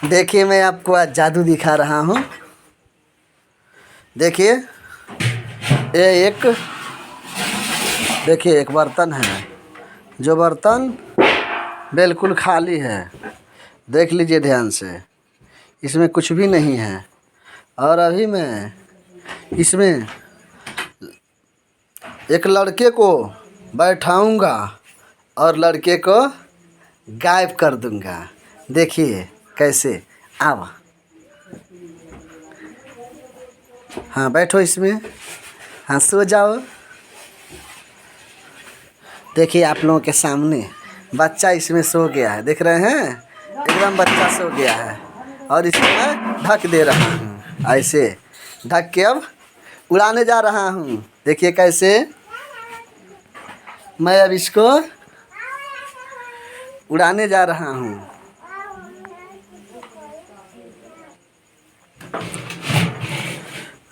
देखिए मैं आपको आज जादू दिखा रहा हूँ। देखिए देखिए एक बर्तन है, जो बर्तन बिल्कुल खाली है। देख लीजिए ध्यान से, इसमें कुछ भी नहीं है। और अभी मैं इसमें एक लड़के को बैठाऊंगा और लड़के को गायब कर दूंगा। देखिए कैसे। आओ, हाँ बैठो इसमें, हाँ सो जाओ। देखिए आप लोगों के सामने बच्चा इसमें सो गया है, देख रहे हैं, एकदम बच्चा सो गया है। और इसको मैं ढक दे रहा हूँ, ऐसे ढक के अब उड़ाने जा रहा हूँ। देखिए कैसे मैं अब इसको उड़ाने जा रहा हूँ।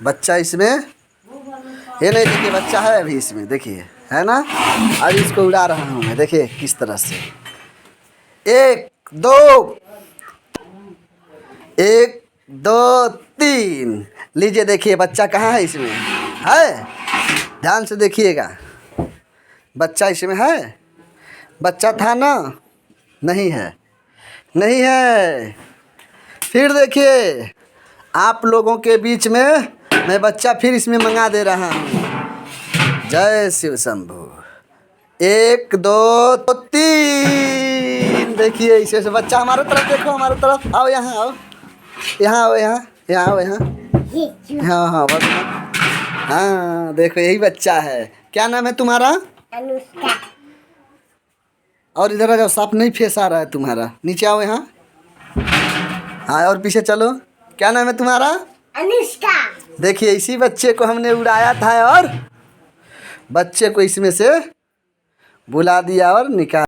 बच्चा इसमें ये नहीं, देखिए बच्चा है अभी इसमें, देखिए है ना। अब इसको उड़ा रहा हूँ मैं, देखिए किस तरह से। एक दो तीन, लीजिए देखिए बच्चा कहाँ है इसमें, है, ध्यान से देखिएगा। बच्चा इसमें है, बच्चा था ना, नहीं है, नहीं है। फिर देखिए आप लोगों के बीच में मैं बच्चा फिर इसमें मंगा दे रहा हूँ। जय शिव शंभु। एक दो तीन, देखिए इसे से बच्चा हमारे तरफ देखो, हमारे तरफ आओ, यहाँ आओ, यहाँ आओ, यहाँ आओ, यहाँ, हाँ हाँ बस, हाँ देखो यही बच्चा है। क्या नाम है तुम्हारा? अनुष्का। और इधर आ जाओ, सांप नहीं फेस आ रहा है तुम्हारा, नीचे आओ यहाँ, हाँ और पीछे चलो। क्या नाम है तुम्हारा? अनुष्का। देखिए इसी बच्चे को हमने उड़ाया था और बच्चे को इसमें से बुला दिया और निकाल